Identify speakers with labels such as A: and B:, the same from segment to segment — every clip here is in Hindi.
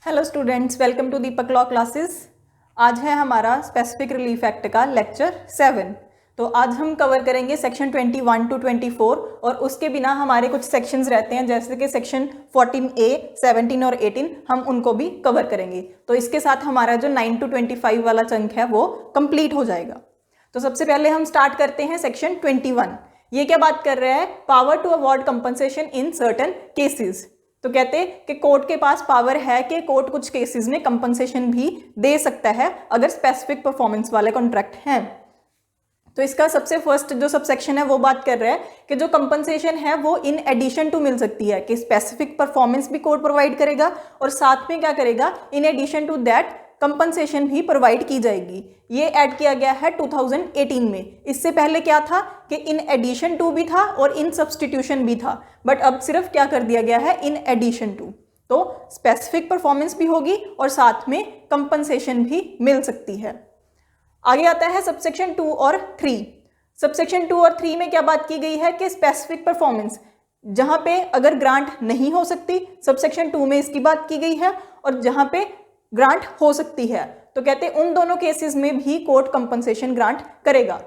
A: Hello students, welcome to Deepak law classes. आज है हमारा स्पेसिफिक रिलीफ एक्ट का लेक्चर 7। तो आज हम कवर करेंगे सेक्शन 21 टू 24 और उसके बिना हमारे कुछ सेक्शंस रहते हैं जैसे कि सेक्शन 14A, 17 और 18 हम उनको भी कवर करेंगे। तो इसके साथ हमारा जो 9 टू 25 वाला चंक है वो कंप्लीट हो जाएगा। तो सबसे पहले हम स्टार्ट करते हैं सेक्शन 21। ये क्या बात कर रहा है? Power to award compensation in certain cases. तो कहते हैं कि कोर्ट के पास पावर है कि कोर्ट कुछ केसेस में कंपनसेशन भी दे सकता है अगर स्पेसिफिक परफॉर्मेंस वाले कॉन्ट्रैक्ट हैं। तो इसका सबसे फर्स्ट जो सबसेक्शन है वो बात कर रहा है कि जो कंपनसेशन है वो इन एडिशन टू मिल सकती है, कि स्पेसिफिक परफॉर्मेंस भी कोर्ट प्रोवाइड करेगा और साथ में क्या करेगा, in addition to that compensation भी प्रोवाइड की जाएगी। ये ऐड किया गया है 2018 में। इससे पहले क्या था कि इन एडिशन टू भी था और इन सब्सटीट्यूशन भी था, बट अब सिर्फ क्या कर दिया गया है, इन एडिशन टू। तो स्पेसिफिक परफॉर्मेंस भी होगी और साथ में कंपनसेशन भी मिल सकती है। आगे आता है सबसेक्शन 2 और 3। सबसेक्शन 2 और 3 में क्या बात की गई है कि स्पेसिफिक परफॉर्मेंस जहां पे अगर ग्रांट नहीं हो सकती, सबसेक्शन 2 में इसकी बात की गई है, और जहां पे ग्रांट हो सकती है तो कहते हैं उन दोनों केसेस में भी कोर्ट कंपनसेशन ग्रांट करेगा।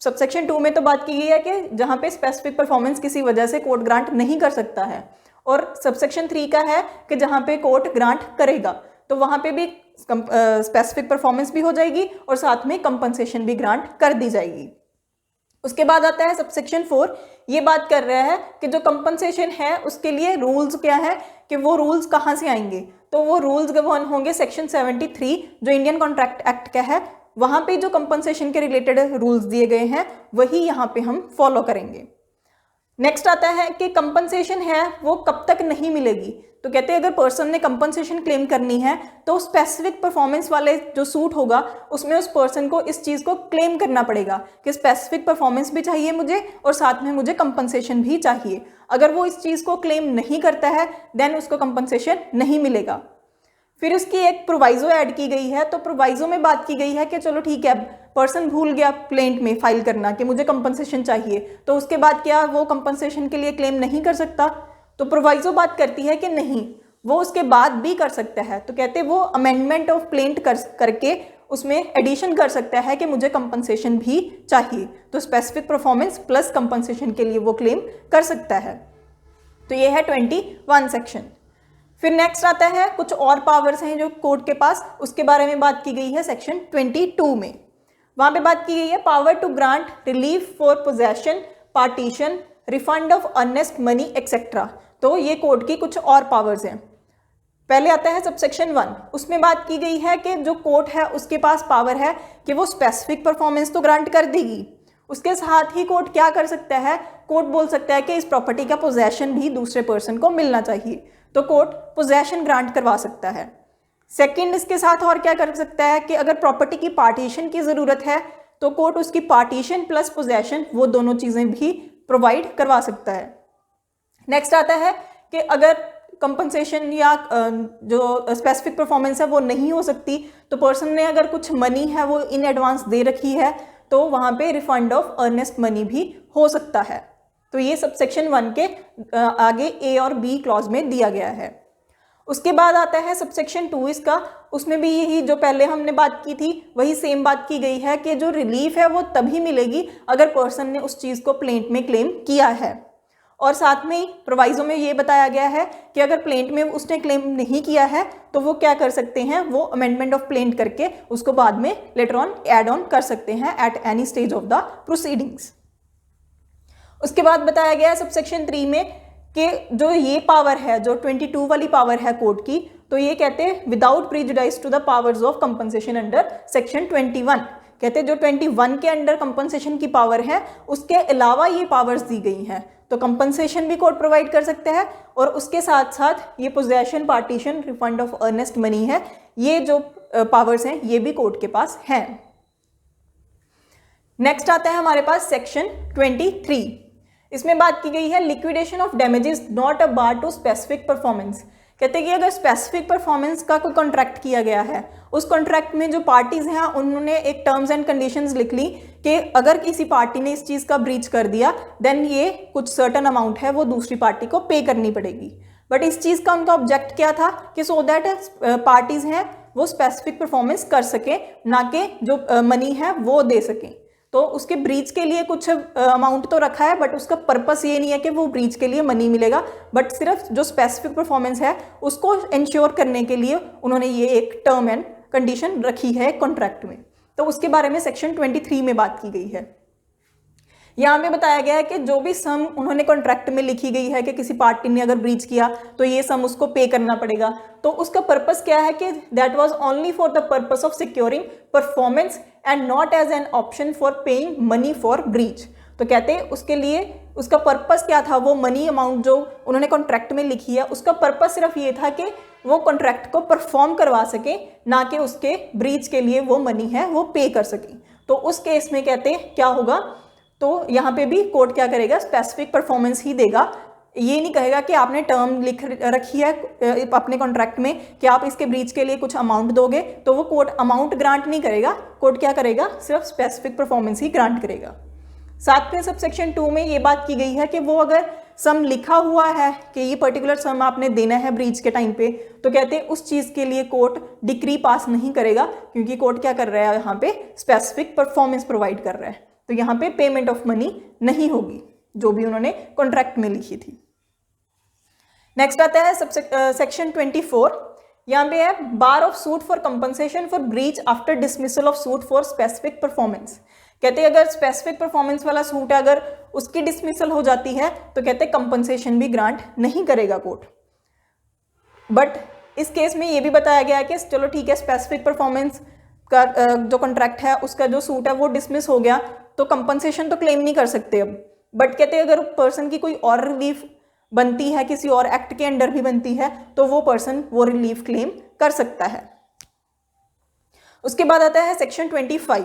A: सबसेक्शन 2 में तो बात की गई है कि जहां पे स्पेसिफिक परफॉर्मेंस किसी वजह से कोर्ट ग्रांट नहीं कर सकता है, और सबसेक्शन 3 का है कि जहां पे कोर्ट ग्रांट करेगा तो वहां पे भी स्पेसिफिक परफॉर्मेंस भी हो जाएगी और साथ में कंपनसेशन भी ग्रांट कर दी जाएगी। उसके बाद आता है सबसेक्शन 4। ये बात कर रहा है कि जो कंपनसेशन है उसके लिए रूल्स क्या है, कि वो रूल्स कहाँ से आएंगे। तो वो रूल्स गवर्न होंगे सेक्शन 73 जो इंडियन कॉन्ट्रैक्ट एक्ट का है। वहां पे जो कंपनसेशन के रिलेटेड रूल्स दिए गए हैं वही यहाँ पे हम फॉलो करेंगे। नेक्स्ट आता है कि कंपनसेशन है वो कब तक नहीं मिलेगी। तो कहते हैं अगर पर्सन ने कंपनसेशन क्लेम करनी है तो स्पेसिफिक परफॉर्मेंस वाले जो सूट होगा उसमें उस पर्सन को इस चीज़ को क्लेम करना पड़ेगा कि स्पेसिफिक परफॉर्मेंस भी चाहिए मुझे और साथ में मुझे कंपनसेशन भी चाहिए। अगर वो इस चीज़ को क्लेम नहीं करता है देन उसको कंपनसेशन नहीं मिलेगा। फिर उसकी एक प्रोवाइजो ऐड की गई है। तो प्रोवाइजो में बात की गई है कि चलो ठीक है, पर्सन भूल गया प्लेंट में फाइल करना कि मुझे कंपनसेशन चाहिए, तो उसके बाद क्या वो कंपनसेशन के लिए क्लेम नहीं कर सकता? तो प्रोवाइजो बात करती है कि नहीं, वो उसके बाद भी कर सकता है। तो कहते हैं वो अमेंडमेंट ऑफ प्लेंट करके उसमें एडिशन कर सकता है कि मुझे कंपनसेशन भी चाहिए। तो स्पेसिफिक परफॉर्मेंस प्लस कंपनसेशन के लिए वो क्लेम कर सकता है। तो ये है 21 सेक्शन। फिर नेक्स्ट आता है कुछ और पावर्स हैं जो कोर्ट के पास, उसके बारे में बात की गई है सेक्शन 22 में। वहां पे बात की गई है power to grant relief for possession, partition, refund of earnest money etcetera. तो ये कोर्ट की कुछ और पावर्स हैं। पहले आता है सबसेक्शन 1। उसमें बात की गई है कि जो कोर्ट है उसके पास पावर है कि वो स्पेसिफिक परफॉर्मेंस तो ग्रांट कर देगी, उसके साथ ही कोर्ट क्या कर सकता है, कोर्ट बोल सकता है कि इस प्रॉपर्टी का पोजेशन भी दूसरे पर्सन को मिलना चाहिए, तो कोर्ट पोजेशन ग्रांट करवा सकता है। सेकंड, इसके साथ और क्या कर सकता है कि अगर प्रॉपर्टी की पार्टीशन की ज़रूरत है तो कोर्ट उसकी पार्टीशन प्लस पोजेशन वो दोनों चीज़ें भी प्रोवाइड करवा सकता है। नेक्स्ट आता है कि अगर कंपनसेशन या जो स्पेसिफिक परफॉर्मेंस है वो नहीं हो सकती तो पर्सन ने अगर कुछ मनी है वो इन एडवांस दे रखी है तो वहाँ पे रिफंड ऑफ अर्नेस्ट मनी भी हो सकता है। तो ये सबसेक्शन 1 के आगे ए और बी क्लॉज में दिया गया है। उसके बाद आता है सबसेक्शन 2 इसका। उसमें भी यही जो पहले हमने बात की थी वही सेम बात की गई है कि जो रिलीफ है वो तभी मिलेगी अगर पर्सन ने उस चीज़ को प्लेंट में क्लेम किया है, और साथ में ही प्रोवाइजो में ये बताया गया है कि अगर प्लेंट में उसने क्लेम नहीं किया है तो वो क्या कर सकते हैं, वो अमेंडमेंट ऑफ प्लेंट करके उसको बाद में लेटर ऑन ऐड ऑन कर सकते हैं at any stage of the proceedings. उसके बाद बताया गया है सबसेक्शन 3 में कि जो ये पावर है, जो 22 वाली पावर है कोर्ट की, तो ये कहते हैं without prejudice to the powers of compensation under section 21। कहते हैं जो 21 के अंडर कंपनसेशन की पावर है उसके अलावा ये पावर्स दी गई हैं, तो कंपनसेशन भी कोर्ट प्रोवाइड कर सकते हैं और उसके साथ साथ ये possession, partition, refund of earnest money है, ये जो पावर्स हैं ये भी कोर्ट के पास हैं। नेक्स्ट आता है हमारे पास सेक्शन 23। इसमें बात की गई है liquidation of damages not a bar to specific performance. कहते हैं कि अगर स्पेसिफिक परफॉर्मेंस का कोई कॉन्ट्रैक्ट किया गया है, उस कॉन्ट्रैक्ट में जो पार्टीज हैं उन्होंने एक टर्म्स एंड कंडीशंस लिख ली कि अगर किसी पार्टी ने इस चीज़ का ब्रीच कर दिया देन ये कुछ सर्टन अमाउंट है वो दूसरी पार्टी को पे करनी पड़ेगी। बट इस चीज़ का उनका ऑब्जेक्ट क्या था कि सो दैट पार्टीज हैं वो स्पेसिफिक परफॉर्मेंस कर सके, ना कि जो मनी है वो दे सकें। तो उसके ब्रीच के लिए कुछ अमाउंट तो रखा है, बट उसका पर्पस ये नहीं है कि वो ब्रीच के लिए मनी मिलेगा, बट सिर्फ जो स्पेसिफिक परफॉर्मेंस है उसको इंश्योर करने के लिए उन्होंने ये एक टर्म एंड कंडीशन रखी है कॉन्ट्रैक्ट में। तो उसके बारे में सेक्शन 23 में बात की गई है। यहाँ पे बताया गया है कि जो भी सम उन्होंने कॉन्ट्रैक्ट में लिखी गई है कि किसी पार्टी ने अगर ब्रीच किया तो ये सम उसको पे करना पड़ेगा, तो उसका पर्पस क्या है कि that was only for the purpose of securing performance and not as an option for paying money for breach. तो कहते हैं उसके लिए उसका पर्पस क्या था, वो मनी अमाउंट जो उन्होंने कॉन्ट्रैक्ट में लिखी है उसका पर्पस सिर्फ ये था कि वो कॉन्ट्रैक्ट को परफॉर्म करवा सके, ना कि उसके ब्रीच के लिए वो मनी है वो पे कर सके। तो उस केस में कहते हैं क्या होगा, तो यहाँ पे भी कोर्ट क्या करेगा, स्पेसिफिक परफॉर्मेंस ही देगा। ये नहीं कहेगा कि आपने टर्म लिख रखी है अपने कॉन्ट्रैक्ट में कि आप इसके ब्रीच के लिए कुछ अमाउंट दोगे, तो वो कोर्ट अमाउंट ग्रांट नहीं करेगा। कोर्ट क्या करेगा, सिर्फ स्पेसिफिक परफॉर्मेंस ही ग्रांट करेगा। साथ में सबसेक्शन 2 में ये बात की गई है कि वो अगर सम लिखा हुआ है कि ये पर्टिकुलर सम आपने देना है ब्रीच के टाइम पे, तो कहते हैं उस चीज़ के लिए कोर्ट डिक्री पास नहीं करेगा, क्योंकि कोर्ट क्या कर रहा है, यहाँ पे स्पेसिफिक परफॉर्मेंस प्रोवाइड कर रहा है। तो यहाँ पे पेमेंट ऑफ मनी नहीं होगी जो भी उन्होंने कॉन्ट्रैक्ट में लिखी थी। नेक्स्ट आता है सेक्शन 24। यहाँ पे है bar of suit for compensation for breach after dismissal of suit for specific performance. कहते हैं अगर स्पेसिफिक परफॉर्मेंस वाला सूट है, अगर उसकी डिसमिसल हो जाती है तो कहते हैं कंपनसेशन भी ग्रांट नहीं करेगा कोर्ट। बट इस केस में ये भी बताया गया है कि चलो ठीक है, स्पेसिफिक परफॉर्मेंस का जो कॉन्ट्रैक्ट है उसका जो सूट है वो डिसमिस हो गया तो कंपनसेशन तो क्लेम नहीं कर सकते अब। बट कहते हैं अगर पर्सन की कोई और रिलीफ बनती है, किसी और एक्ट के अंडर भी बनती है, तो वो पर्सन वो रिलीफ क्लेम कर सकता है। उसके बाद आता है सेक्शन 25।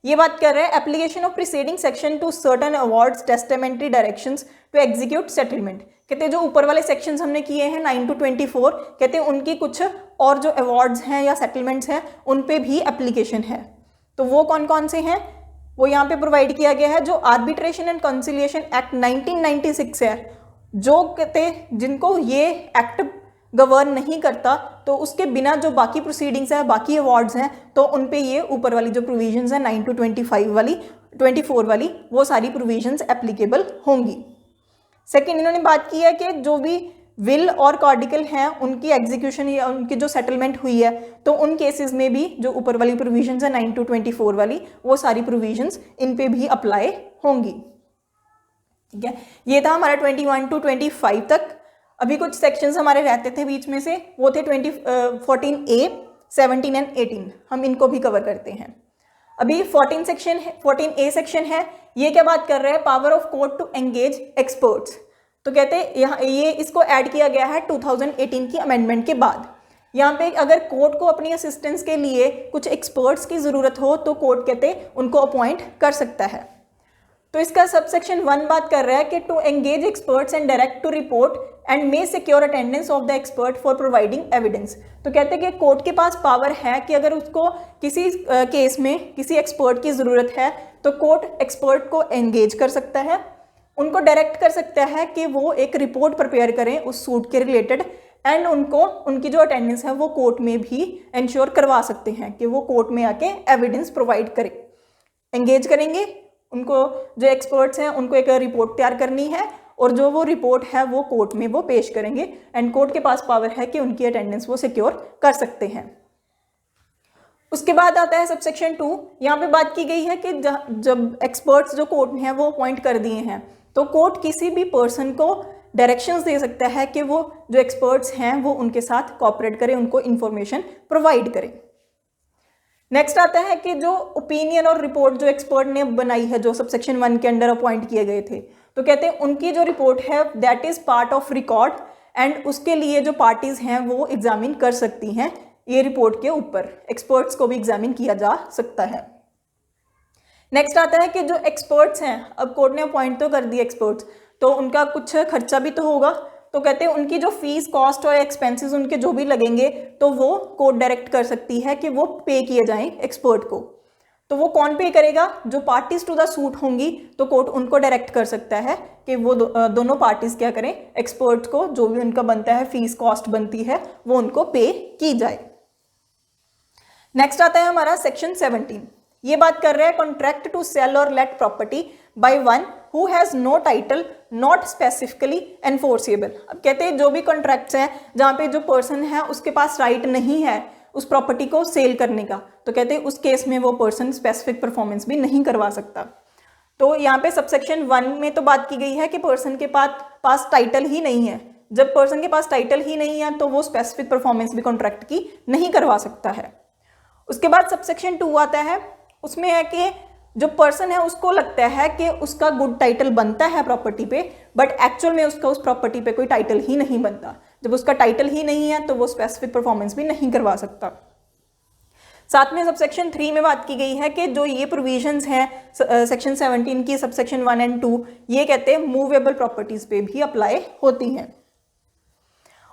A: ये बात कर रहे हैं application of preceding section to certain awards testamentary directions to execute settlement. कहते हैं जो ऊपर वाले सेक्शंस हमने किए हैं 9 to 24, कहते हैं उनकी कुछ और जो अवार्ड्स हैं या सेटलमेंट्स हैं उन पे भी एप्लीकेशन है। तो वो कौन कौन से हैं, वो यहाँ पे प्रोवाइड किया गया है। जो आर्बिट्रेशन एंड कंसिलिएशन एक्ट 1996 है, जो कहते जिनको ये एक्ट गवर्न नहीं करता, तो उसके बिना जो बाकी प्रोसीडिंग्स हैं, बाकी अवार्ड्स हैं, तो उन पे ये ऊपर वाली जो प्रोविजंस हैं 9 to 25 वाली, 24 वाली, वो सारी प्रोविजंस एप्लीकेबल होंगी। सेकेंड इन्होंने बात की है कि जो भी विल और कॉर्डिकल हैं उनकी एग्जीक्यूशन या उनकी जो सेटलमेंट हुई है, तो उन केसेस में भी जो ऊपर वाली प्रोविजंस है 9 to 24 वाली, वो सारी प्रोविजंस इन पे भी अप्लाई होंगी। ठीक है, ये था हमारा 21 to 25 तक। अभी कुछ सेक्शंस हमारे रहते थे बीच में से, वो थे 14A, 17 एंड 18। हम इनको भी कवर करते हैं। अभी 14A सेक्शन है। ये क्या बात कर रहे हैं, power of court to engage experts. तो कहते हैं यहाँ ये इसको ऐड किया गया है 2018 की अमेंडमेंट के बाद। यहाँ पे अगर कोर्ट को अपनी असिस्टेंस के लिए कुछ एक्सपर्ट्स की ज़रूरत हो तो कोर्ट कहते उनको अपॉइंट कर सकता है। तो इसका सबसेक्शन 1 बात कर रहा है कि to engage experts and direct to report and may secure attendance of the expert for providing evidence. तो कहते हैं कि कोर्ट के पास पावर है कि अगर उसको किसी केस में किसी एक्सपर्ट की ज़रूरत है तो कोर्ट एक्सपर्ट को एंगेज कर सकता है, उनको डायरेक्ट कर सकता है कि वो एक रिपोर्ट प्रिपेयर करें उस सूट के रिलेटेड, एंड उनको उनकी जो अटेंडेंस है वो कोर्ट में भी इंश्योर करवा सकते हैं कि वो कोर्ट में आके एविडेंस प्रोवाइड करें। एंगेज करेंगे उनको, जो एक्सपर्ट्स हैं उनको एक रिपोर्ट तैयार करनी है और जो वो रिपोर्ट है वो कोर्ट में वो पेश करेंगे, एंड कोर्ट के पास पावर है कि उनकी अटेंडेंस वो सिक्योर कर सकते हैं। उसके बाद आता है सबसेक्शन 2। यहाँ पे बात की गई है कि जब एक्सपर्ट्स जो कोर्ट हैं वो अपॉइंट कर दिए हैं, तो कोर्ट किसी भी पर्सन को डायरेक्शंस दे सकता है कि वो जो एक्सपर्ट्स हैं वो उनके साथ कोऑपरेट करें, उनको इन्फॉर्मेशन प्रोवाइड करें। नेक्स्ट आता है कि जो ओपिनियन और रिपोर्ट जो एक्सपर्ट ने बनाई है, जो सबसेक्शन 1 के अंडर अपॉइंट किए गए थे, तो कहते हैं उनकी जो रिपोर्ट है that is part of record, and उसके लिए जो पार्टीज हैं वो एग्जामिन कर सकती हैं ये रिपोर्ट के ऊपर, एक्सपर्ट्स को भी एग्जामिन किया जा सकता है। नेक्स्ट आता है कि जो एक्सपर्ट्स हैं, अब कोर्ट ने अपॉइंट तो कर दिए एक्सपर्ट्स, तो उनका कुछ खर्चा भी तो होगा, तो कहते हैं उनकी जो फीस, कॉस्ट और एक्सपेंसेस उनके जो भी लगेंगे तो वो कोर्ट डायरेक्ट कर सकती है कि वो पे किए जाएं एक्सपर्ट को। तो वो कौन पे करेगा? जो पार्टीज टू द सूट होंगी तो कोर्ट उनको डायरेक्ट कर सकता है कि वो दोनों पार्टीज क्या करें, एक्सपर्ट को जो भी उनका बनता है, फीस कॉस्ट बनती है, वो उनको पे की जाए। नेक्स्ट आता है हमारा सेक्शन 17। ये बात कर रहा है कॉन्ट्रैक्ट टू सेल और let property by one who has no title not specifically enforceable. अब कहते हैं जो भी कॉन्ट्रैक्ट्स हैं जहाँ पे जो पर्सन है उसके पास राइट नहीं है उस प्रॉपर्टी को सेल करने का, तो कहते हैं उस केस में वो पर्सन स्पेसिफिक परफॉर्मेंस भी नहीं करवा सकता। तो यहाँ पे सबसेक्शन 1 में तो बात की गई है कि पर्सन के पास टाइटल ही नहीं है। जब पर्सन के पास टाइटल ही नहीं है तो वो स्पेसिफिक परफॉर्मेंस भी कॉन्ट्रैक्ट की नहीं करवा सकता है। उसके बाद सबसेक्शन 2 आता है, उसमें है कि जो पर्सन है उसको लगता है कि उसका गुड टाइटल बनता है प्रॉपर्टी पे, बट एक्चुअल में उसका उस प्रॉपर्टी पे कोई टाइटल ही नहीं बनता। जब उसका टाइटल ही नहीं है तो वो स्पेसिफिक परफॉर्मेंस भी नहीं करवा सकता। साथ में सबसेक्शन 3 में बात की गई है कि जो ये प्रोविजंस हैं सेक्शन 17 की सबसेक्शन 1 और 2, ये कहते हैं मूवेबल प्रॉपर्टीज पे भी अप्लाई होती हैं।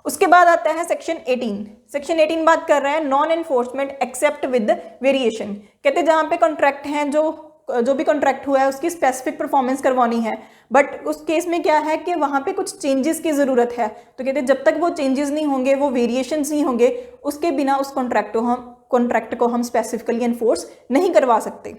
A: उसके बाद आता है सेक्शन 18। सेक्शन 18 बात कर रहा है non enforcement except with variation. कहते हैं जहाँ पे कॉन्ट्रैक्ट हैं, जो भी कॉन्ट्रैक्ट हुआ है उसकी स्पेसिफिक परफॉर्मेंस करवानी है, बट उस केस में क्या है कि वहाँ पे कुछ चेंजेस की ज़रूरत है। तो कहते हैं जब तक वो चेंजेस नहीं होंगे, वो वेरिएशंस नहीं होंगे, उसके बिना उस कॉन्ट्रैक्ट को हम स्पेसिफिकली एनफोर्स नहीं करवा सकते।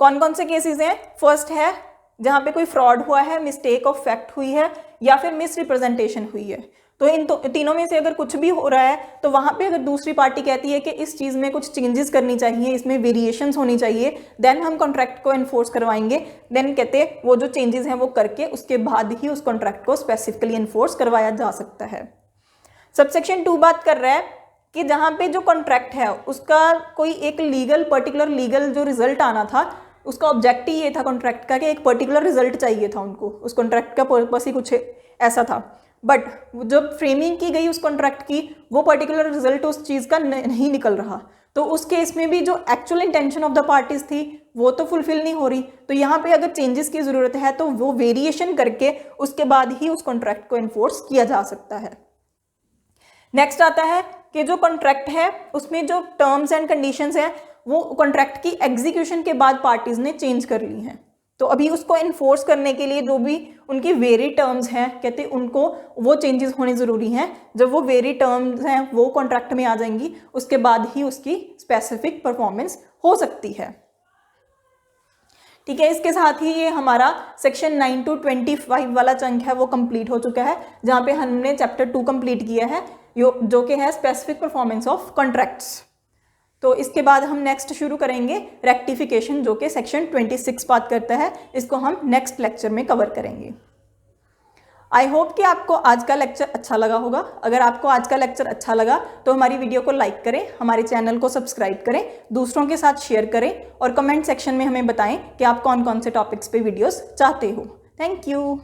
A: कौन कौन से केसेस हैं? फर्स्ट है जहाँ पे कोई फ्रॉड हुआ है, मिस्टेक ऑफ फैक्ट हुई है या फिर मिस रिप्रेजेंटेशन हुई है। तो इन तीनों में से अगर कुछ भी हो रहा है तो वहाँ पे अगर दूसरी पार्टी कहती है कि इस चीज़ में कुछ चेंजेस करनी चाहिए, इसमें वेरिएशंस होनी चाहिए, देन हम कॉन्ट्रैक्ट को एनफोर्स करवाएंगे। देन कहते हैं वो जो चेंजेस हैं वो करके उसके बाद ही उस कॉन्ट्रैक्ट को स्पेसिफिकली एनफोर्स करवाया जा सकता है। सबसेक्शन 2 बात कर रहा है कि जहाँ पे जो कॉन्ट्रैक्ट है उसका कोई एक पर्टिकुलर लीगल जो रिजल्ट आना था, उसका ऑब्जेक्ट ही ये था कॉन्ट्रैक्ट का कि एक पर्टिकुलर रिजल्ट चाहिए था उनको, उस कॉन्ट्रैक्ट का पर्पस ही कुछ ऐसा था, बट जब फ्रेमिंग की गई उस कॉन्ट्रैक्ट की, वो पर्टिकुलर रिजल्ट उस चीज़ का नहीं निकल रहा, तो उस केस में भी जो actual intention of the parties थी वो तो फुलफिल नहीं हो रही। तो यहाँ पे अगर चेंजेस की ज़रूरत है तो वो वेरिएशन करके उसके बाद ही उस कॉन्ट्रैक्ट को एनफोर्स किया जा सकता है। नेक्स्ट आता है कि जो कॉन्ट्रैक्ट है उसमें जो टर्म्स एंड कंडीशंस हैं वो कॉन्ट्रैक्ट की एग्जीक्यूशन के बाद पार्टीज ने चेंज कर ली हैं, तो अभी उसको एनफोर्स करने के लिए जो भी उनकी वेरी टर्म्स हैं, कहते हैं उनको वो चेंजेस होने ज़रूरी हैं। जब वो वेरी टर्म्स हैं वो कॉन्ट्रैक्ट में आ जाएंगी, उसके बाद ही उसकी स्पेसिफिक परफॉर्मेंस हो सकती है। ठीक है, इसके साथ ही ये हमारा सेक्शन 9 to 25 वाला चंक है वो कंप्लीट हो चुका है, जहाँ पे हमने चैप्टर 2 कंप्लीट किया है जो कि है स्पेसिफिक परफॉर्मेंस ऑफ कॉन्ट्रैक्ट्स। तो इसके बाद हम नेक्स्ट शुरू करेंगे रेक्टिफिकेशन, जो कि सेक्शन 26 बात करता है। इसको हम नेक्स्ट लेक्चर में कवर करेंगे। आई होप कि आपको आज का लेक्चर अच्छा लगा होगा। अगर आपको आज का लेक्चर अच्छा लगा तो हमारी वीडियो को लाइक करें, हमारे चैनल को सब्सक्राइब करें, दूसरों के साथ शेयर करें और कमेंट सेक्शन में हमें बताएं कि आप कौन कौन से टॉपिक्स पे वीडियोस चाहते हो। Thank you.